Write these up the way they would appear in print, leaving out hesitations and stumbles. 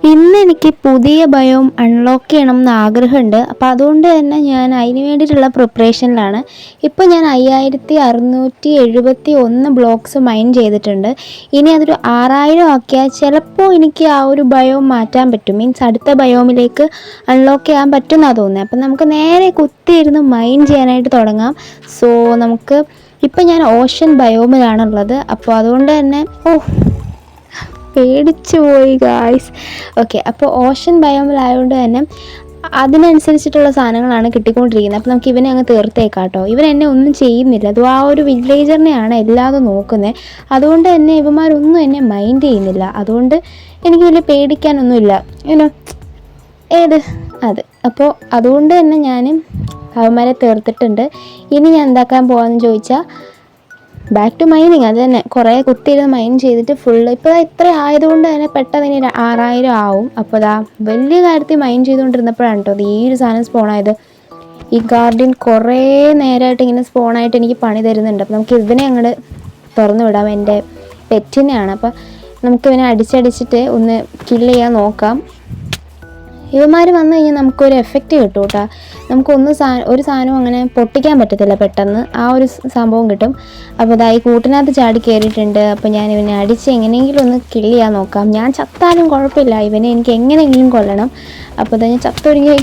ഇന്ന് എനിക്ക് പുതിയ ബയോം അൺലോക്ക് ചെയ്യണം എന്ന് ആഗ്രഹമുണ്ട്. അപ്പോൾ അതുകൊണ്ട് തന്നെ ഞാൻ അതിന് വേണ്ടിയിട്ടുള്ള പ്രിപ്പറേഷനിലാണ്. ഇപ്പോൾ ഞാൻ 5671 ബ്ലോക്സ് മൈൻ ചെയ്തിട്ടുണ്ട്. ഇനി അതൊരു 6000 ആക്കിയാൽ ചിലപ്പോൾ എനിക്ക് ആ ഒരു ബയോം മാറ്റാൻ പറ്റും. മീൻസ് അടുത്ത ബയോമിലേക്ക് അൺലോക്ക് ചെയ്യാൻ പറ്റുമെന്നാണ് തോന്നുന്നത്. അപ്പം നമുക്ക് നേരെ കുത്തിയിരുന്ന് മൈൻ ചെയ്യാനായിട്ട് തുടങ്ങാം. സോ നമുക്ക് ഇപ്പം ഞാൻ ഓഷൻ ബയോമിലാണുള്ളത്. അപ്പോൾ അതുകൊണ്ട് തന്നെ പേടിച്ചു പോയി ഗായ്സ്. ഓക്കെ, അപ്പോൾ ഓഷൻ ബയോമിലായതുകൊണ്ട് തന്നെ അതിനനുസരിച്ചിട്ടുള്ള സാധനങ്ങളാണ് കിട്ടിക്കൊണ്ടിരിക്കുന്നത്. അപ്പോൾ നമുക്ക് ഇവനെ അങ്ങ് തീർത്തേക്കാം കേട്ടോ. ഇവൻ എന്നെ ഒന്നും ചെയ്യുന്നില്ല. അത് ആ ഒരു വില്ലേജറിനെയാണ് എല്ലാതും നോക്കുന്നത്. അതുകൊണ്ട് തന്നെ ഇവന്മാരൊന്നും എന്നെ മൈൻഡ് ചെയ്യുന്നില്ല. അതുകൊണ്ട് എനിക്ക് വലിയ പേടിക്കാനൊന്നുമില്ല. ഏത് അത്. അപ്പോൾ അതുകൊണ്ട് തന്നെ ഞാൻ അവന്മാരെ തീർത്തിട്ടുണ്ട്. ഇനി ഞാൻ എന്താക്കാൻ പോകാമെന്ന് ചോദിച്ചാൽ ബാക്ക് ടു മൈനിങ്. അത് തന്നെ കുറേ കുത്തിയിരുന്ന് മൈൻ ചെയ്തിട്ട് ഫുള്ള് ഇപ്പോൾ ഇത്ര ആയതുകൊണ്ട് തന്നെ പെട്ടെന്ന് ഇനി 6000 ആവും. അപ്പോൾ അതാ വലിയ കാര്യത്തിൽ മൈൻ ചെയ്തുകൊണ്ടിരുന്നപ്പോഴാണ് കേട്ടോ ഈ ഒരു സാധനം സ്പോണായത്. ഈ ഗാർഡിയൻ കുറേ നേരമായിട്ട് ഇങ്ങനെ സ്പോണായിട്ട് എനിക്ക് പണി തരുന്നുണ്ട്. അപ്പോൾ നമുക്ക് ഇവനെ അങ്ങോട്ട് തുറന്നു വിടാം. എൻ്റെ പെറ്റിനെയാണ്. അപ്പോൾ നമുക്ക് ഇവനെ അടിച്ചടിച്ചിട്ട് ഒന്ന് കില്ല് ചെയ്യാൻ നോക്കാം. ഇവന്മാർ വന്നു കഴിഞ്ഞാൽ നമുക്കൊരു എഫക്റ്റ് കിട്ടും കേട്ടോ. നമുക്കൊന്ന് ഒരു സാധനവും അങ്ങനെ പൊട്ടിക്കാൻ പറ്റത്തില്ല പെട്ടെന്ന്. ആ ഒരു സംഭവം കിട്ടും. അപ്പോൾ അതായി കൂട്ടിനകത്ത് ചാടി കയറിയിട്ടുണ്ട്. അപ്പോൾ ഞാൻ ഇവനെ അടിച്ച് എങ്ങനെയെങ്കിലും ഒന്ന് കില്ല് ചെയ്യാൻ നോക്കാം. ഞാൻ ചത്താലും കുഴപ്പമില്ല, ഇവനെ എനിക്ക് എങ്ങനെയെങ്കിലും കൊല്ലണം. അപ്പോൾ അതാ ഞാൻ ചത്തൊരുങ്ങി.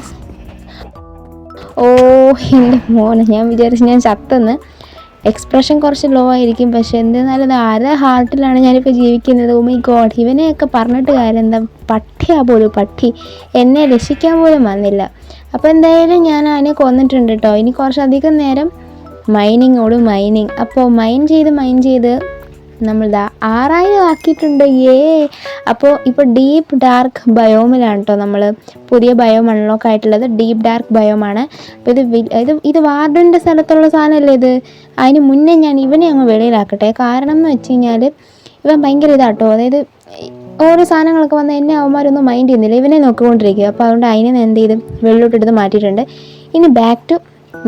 എൻ്റെ മോനെ, ഞാൻ വിചാരിച്ചു ഞാൻ ചത്തെന്ന്. എക്സ്പ്രഷൻ കുറച്ച് ലോ ആയിരിക്കും, പക്ഷെ എന്തെന്നാലും അത് അര ഹാർട്ടിലാണ് ഞാനിപ്പോൾ ജീവിക്കുന്നത്. ഓ മൈ ഗോഡ്, ഇവനെയൊക്കെ പറഞ്ഞിട്ട് കാര്യം എന്താ? പട്ടിയാ പോലും പട്ടി, എന്നെ രക്ഷിക്കാൻ പോലും വന്നില്ല. അപ്പോൾ എന്തായാലും ഞാൻ അതിനെ കൊന്നിട്ടുണ്ട് കേട്ടോ. ഇനി കുറച്ചധികം നേരം മൈനിങ്. അപ്പോൾ മൈൻ ചെയ്ത് നമ്മളിതാ 6000 ആക്കിയിട്ടുണ്ട്. അപ്പോൾ ഇപ്പോൾ ഡീപ്പ് ഡാർക്ക് ബയോമിലാണ് കേട്ടോ നമ്മൾ പുതിയ ബയോം അൺലോക്ക് ആയിട്ടുള്ളത്. ഡീപ്പ് ഡാർക്ക് ബയോമാണ്. അപ്പോൾ ഇത് വാർഡൻ്റെ സ്ഥലത്തുള്ള സാധനമല്ലേ ഇത്. അതിന് മുന്നേ ഞാൻ ഇവനെ അങ്ങ് വെളിയിലാക്കട്ടെ. കാരണം എന്ന് വെച്ച് കഴിഞ്ഞാൽ ഇവൻ ഭയങ്കര ഇതാട്ടോ. അതായത് ഓരോ സാധനങ്ങളൊക്കെ വന്ന് എന്നെ അവന്മാരൊന്നും മൈൻഡ് ചെയ്യുന്നില്ല, ഇവനെ നോക്കിക്കൊണ്ടിരിക്കുക. അപ്പോൾ അതുകൊണ്ട് അതിനെ എന്ത് ചെയ്ത് വെള്ളോട്ടെടുത്ത് മാറ്റിയിട്ടുണ്ട്. ഇനി ബാക്ക് ടു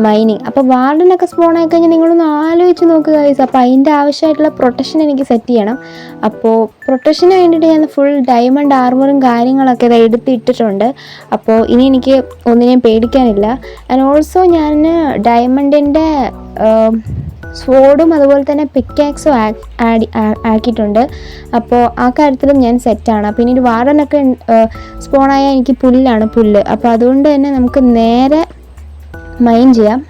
മൈനിങ്. അപ്പോൾ വാർഡനൊക്കെ സ്പോൺ ആയി കഴിഞ്ഞാൽ നിങ്ങളൊന്ന് ആലോചിച്ച് നോക്കുക ഗൈസ്. അപ്പോൾ അതിൻ്റെ ആവശ്യമായിട്ടുള്ള പ്രൊട്ടക്ഷൻ എനിക്ക് സെറ്റ് ചെയ്യണം. അപ്പോൾ പ്രൊട്ടക്ഷന് വേണ്ടിയിട്ട് ഞാൻ ഫുൾ ഡയമണ്ട് ആർമറും കാര്യങ്ങളൊക്കെ എടുത്തിട്ടിട്ടുണ്ട്. അപ്പോൾ ഇനി എനിക്ക് ഒന്നിനെയും പേടിക്കാനില്ല. ആൻഡ് ഓൾസോ ഞാൻ ഡയമണ്ടിൻ്റെ സ്വോർഡും അതുപോലെ തന്നെ പിക്കാക്സും ആക്കിയിട്ടുണ്ട്. അപ്പോൾ ആ കാര്യത്തിലും ഞാൻ സെറ്റാണ്. അപ്പോൾ ഇനി ഒരു വാർഡനൊക്കെ സ്പോണായാൽ എനിക്ക് പുല്ല്. അപ്പോൾ അതുകൊണ്ട് തന്നെ നമുക്ക് നേരെ മൈൻ ചെയ്യാം.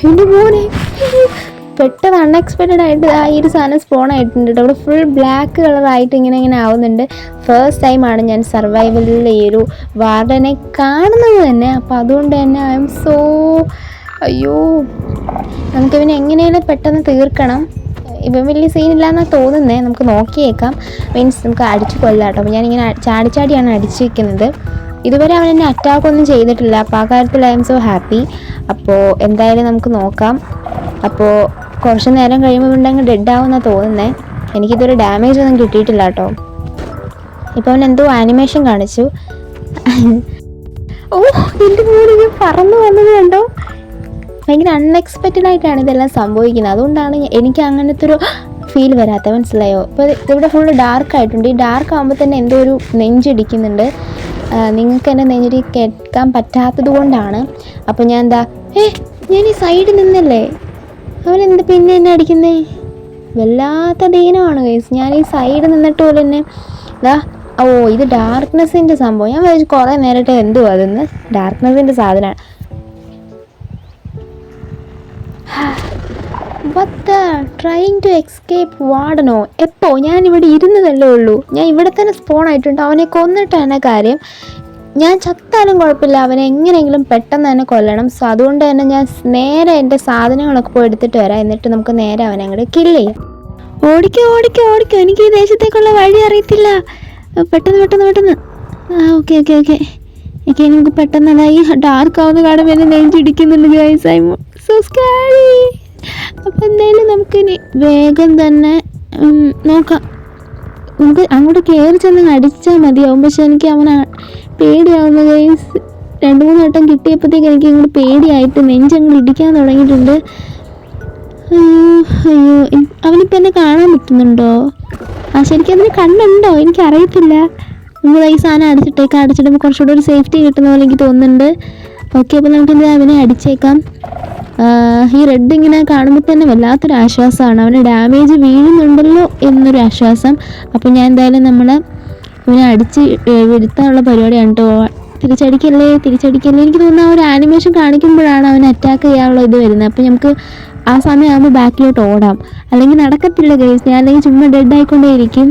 എൻ്റെ മോനെ, പെട്ടെന്ന് അൺഎക്സ്പെക്റ്റഡ് ആയിട്ട് ഈ ഒരു സാധനം സ്പോൺ ആയിട്ടുണ്ട് കേട്ടോ. അവിടെ ഫുൾ ബ്ലാക്ക് കളറായിട്ട് ഇങ്ങനെ ആവുന്നുണ്ട്. ഫസ്റ്റ് ടൈമാണ് ഞാൻ സർവൈവലിൽ ഈ ഒരു വാർഡനെ കാണുന്നത് തന്നെ. അപ്പോൾ അതുകൊണ്ട് തന്നെ ഐ എം സോ അയ്യോ, നമുക്കിവനെ എങ്ങനെയും പെട്ടെന്ന് തീർക്കണം. ഇവൻ വലിയ സീനില്ലാന്നാണ് തോന്നുന്നത്. നമുക്ക് നോക്കിയേക്കാം. മീൻസ് നമുക്ക് അടിച്ചു കൊല്ലാം കേട്ടോ. അപ്പോൾ ഞാനിങ്ങനെ ചാടിയാണ് അടിച്ചു വയ്ക്കുന്നത്. ഇതുവരെ അവൻ എന്നെ അറ്റാക്കൊന്നും ചെയ്തിട്ടില്ല. അപ്പോൾ ആ കാര്യത്തിൽ ഐ എം സോ ഹാപ്പി. അപ്പോൾ എന്തായാലും നമുക്ക് നോക്കാം. അപ്പോൾ കുറച്ച് നേരം കഴിയുമ്പോൾ ഉണ്ടെങ്കിൽ ഡെഡ് ആവുമെന്നാണ് തോന്നുന്നത്. എനിക്കിതൊരു ഡാമേജ് ഒന്നും കിട്ടിയിട്ടില്ല കേട്ടോ. ഇപ്പോൾ അവൻ എന്തോ ആനിമേഷൻ കാണിച്ചു. എൻ്റെ മോനെ പറന്നു വന്നത് കണ്ടോ. ഭയങ്കര അൺഎക്സ്പെക്റ്റഡ് ആയിട്ടാണ് ഇതെല്ലാം സംഭവിക്കുന്നത്. അതുകൊണ്ടാണ് എനിക്ക് അങ്ങനത്തെ ഒരു ഫീൽ വരാത്ത, മനസ്സിലായോ? ഇപ്പോൾ ഇവിടെ ഫുള്ള് ഡാർക്കായിട്ടുണ്ട്. ഈ ഡാർക്ക് ആകുമ്പോൾ തന്നെ എന്തോ ഒരു നെഞ്ചിടിക്കുന്നുണ്ട്. നിങ്ങൾക്ക് എൻ്റെ നെഞ്ചിടി കേൾക്കാൻ പറ്റാത്തത് കൊണ്ടാണ്. അപ്പോൾ ഞാൻ ഞാൻ ഈ സൈഡിൽ നിന്നല്ലേ, അവനെന്ത് പിന്നെ എന്നെ അടിക്കുന്നേ? വല്ലാത്ത ദീനമാണ് ഗൈസ്. ഞാൻ ഈ സൈഡിൽ നിന്നിട്ട് പോലെ തന്നെ ഇത് ഡാർക്ക്നെസ്സിൻ്റെ സംഭവം. ഞാൻ വിചാരിച്ചു കുറേ നേരമായിട്ട് എന്തുവാ അതെന്ന്. ഡാർക്ക്നെസ്സിൻ്റെ സാധനമാണ്. ട്രൈങ് ടു എസ്കേപ്പ് വാർഡനോ? എപ്പോൾ? ഞാനിവിടെ ഇരുന്നതല്ലേ ഉള്ളൂ. ഞാൻ ഇവിടെ തന്നെ സ്പോൺ ആയിട്ടുണ്ട്. അവനെ കൊന്നിട്ടാണ് കാര്യം. ഞാൻ ചത്താലും കുഴപ്പമില്ല, അവനെ എങ്ങനെയെങ്കിലും പെട്ടെന്ന് തന്നെ കൊല്ലണം. സോ അതുകൊണ്ട് തന്നെ ഞാൻ നേരെ എൻ്റെ സാധനങ്ങളൊക്കെ പോയി എടുത്തിട്ട് വരാം. എന്നിട്ട് നമുക്ക് നേരെ അവനെ അങ്ങോട്ട് കില്ല് ചെയ്യാം. ഓടിക്കോ, എനിക്ക് ഈ ദേശത്തേക്കുള്ള വഴി അറിയത്തില്ല. പെട്ടെന്ന് ഓക്കെ നമുക്ക് പെട്ടെന്ന് അതായി ഡാർക്ക് ആവുന്ന കാണുമ്പോൾ എന്നെ നെഞ്ചിടിക്കുന്നുണ്ട് guys. I am so scary. അപ്പം എന്തായാലും നമുക്കിനി വേഗം തന്നെ നോക്കാം. നമുക്ക് അങ്ങോട്ട് കയറി ചെന്ന് അടിച്ചാൽ മതിയാവും. പക്ഷെ എനിക്ക് അവനെ പേടിയാവുന്ന ഗൈസ്. 2-3 വട്ടം കിട്ടിയപ്പോഴത്തേക്ക് എനിക്ക് ഇങ്ങോട്ട് പേടിയായിട്ട് നെഞ്ചങ്ങ് ഇടിക്കാൻ തുടങ്ങിയിട്ടുണ്ട്. അയ്യോ അവനിപ്പോൾ എന്നെ കാണാൻ പറ്റുന്നുണ്ടോ? ശരിക്കും അതിന് കണ്ണുണ്ടോ എനിക്കറിയത്തില്ല. നമ്മൾ ഈ സാധനം അടിച്ചിടുമ്പോൾ കുറച്ചുകൂടെ ഒരു സേഫ്റ്റി കിട്ടുന്ന പോലെ എനിക്ക് തോന്നുന്നുണ്ട്. ഓക്കെ, അപ്പോൾ നമുക്കെന്താ അവനെ അടിച്ചേക്കാം. ഈ റെഡ് ഇങ്ങനെ കാണുമ്പോൾ തന്നെ വല്ലാത്തൊരു ആശ്വാസമാണ്. അവന് ഡാമേജ് വീഴുന്നുണ്ടല്ലോ എന്നൊരു ആശ്വാസം. അപ്പോൾ ഞാൻ എന്തായാലും ഇവനെ അടിച്ച് വീഴ്ത്താനുള്ള പരിപാടിയാണ് കേട്ടോ. തിരിച്ചടിക്കല്ലേ. എനിക്ക് തോന്നുന്നു ആ ഒരു ആനിമേഷൻ കാണിക്കുമ്പോഴാണ് അവന് അറ്റാക്ക് ചെയ്യാനുള്ള ഇത് വരുന്നത്. അപ്പോൾ നമുക്ക് ആ സമയമാകുമ്പോൾ ബാക്കിലോട്ട് ഓടാം. അല്ലെങ്കിൽ നടക്കത്തില്ല ഗൈസ്. ഞാൻ അല്ലെങ്കിൽ ചുമ്മാ ഡെഡ് ആയിക്കൊണ്ടേയിരിക്കും.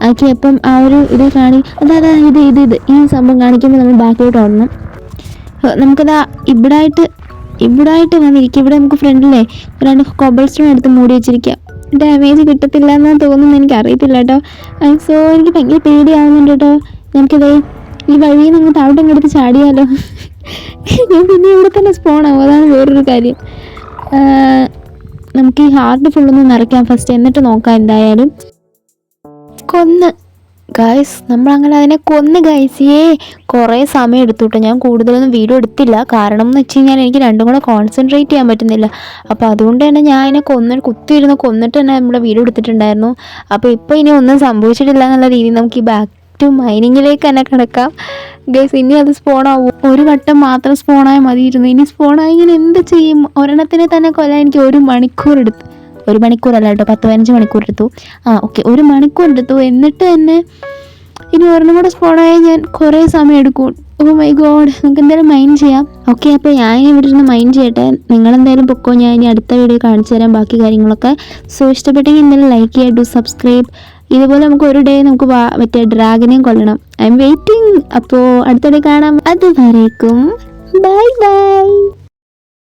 ഓക്കെ, അപ്പം ആ ഒരു ഇത് അതാ ഇത് ഈ സംഭവം കാണിക്കുമ്പോൾ നമ്മൾ ബാക്കിലോട്ട് ഓടണം. നമുക്കതാ ഇവിടായിട്ട് വന്നിരിക്കും. ഇവിടെ നമുക്ക് ഫ്രണ്ടിലെ 2 കോബിൾ സ്റ്റോൺ എടുത്ത് മൂടി വെച്ചിരിക്കാം. ഡാമേജ് കിട്ടത്തില്ല എന്നാണ് തോന്നുന്നത്. എനിക്ക് അറിയത്തില്ല കേട്ടോ. സോ എനിക്ക് ഭയങ്കര പേടിയാവുന്നുണ്ട് കേട്ടോ. നമുക്കിതേ ഈ വഴിയിൽ നിന്ന് താഴോട്ട് എടുത്ത് ചാടിയാലോ. ഞാൻ പിന്നെ ഇവിടെ തന്നെ സ്പോണാവും. അതാണ് വേറൊരു കാര്യം. നമുക്ക് ഈ ഹാർട്ട് ഫുള്ളൊന്ന് നിറയ്ക്കാം ഫസ്റ്റ്, എന്നിട്ട് നോക്കാം. എന്തായാലും ഗൈസ് നമ്മളങ്ങനെ അതിനെ ഗൈസ്. കുറേ സമയം എടുത്തു കേട്ടോ. ഞാൻ കൂടുതലൊന്നും വീഡിയോ എടുത്തില്ല. കാരണം എന്ന് വെച്ച് കഴിഞ്ഞാൽ എനിക്ക് രണ്ടും കൂടെ കോൺസെൻട്രേറ്റ് ചെയ്യാൻ പറ്റുന്നില്ല. അപ്പോൾ അതുകൊണ്ട് തന്നെ ഞാൻ അതിനെ കുത്തിയിരുന്ന് കൊന്നിട്ട് തന്നെ നമ്മുടെ വീഡിയോ എടുത്തിട്ടുണ്ടായിരുന്നു. അപ്പോൾ ഇപ്പോൾ ഇനി ഒന്നും സംഭവിച്ചിട്ടില്ല എന്നുള്ള രീതിയിൽ നമുക്ക് ഈ ബാക്ക് ടു മൈനിങ്ങിലേക്ക് തന്നെ കിടക്കാം ഗൈസ്. ഇനി അത് സ്പോണാവും. ഒരു വട്ടം മാത്രം സ്പോണായാൽ മതിയിരുന്നു. ഇനി സ്പോണായി ഇങ്ങനെ എന്ത് ചെയ്യും? ഒരെണ്ണത്തിനെ തന്നെ കൊല്ലാൻ എനിക്ക് 1 മണിക്കൂർ എടുത്തു. 1 മണിക്കൂറല്ല കേട്ടോ, 10-15 മണിക്കൂർ എടുത്തു. ഓക്കെ, 1 മണിക്കൂർ എടുത്തു. എന്നിട്ട് തന്നെ ഇനി ഒരെണ്ണം കൂടെ സ്പോണായാൽ ഞാൻ കുറേ സമയം എടുക്കും. ഓ മൈ ഗോഡ്, നമുക്ക് എന്തായാലും മൈൻഡ് ചെയ്യാം. ഓക്കെ, അപ്പോൾ ഞാൻ ഇവിടെ ഇരുന്ന് മൈൻഡ് ചെയ്യട്ടെ. നിങ്ങളെന്തായാലും പൊക്കോ. ഞാൻ ഇനി അടുത്ത വീഡിയോ കാണിച്ചു തരാം ബാക്കി കാര്യങ്ങളൊക്കെ. സോ ഇഷ്ടപ്പെട്ടെങ്കിൽ എന്തായാലും ലൈക്ക് ചെയ്യുക, ഡു സബ്സ്ക്രൈബ്. ഇതുപോലെ നമുക്ക് ഒരു ഡേ നമുക്ക് മറ്റേ ഡ്രാഗനെയും കൊല്ലണം. I M waiting. അപ്പോൾ അടുത്തിടെ കാണാം. അതുവരേക്കും ബൈ ബൈ.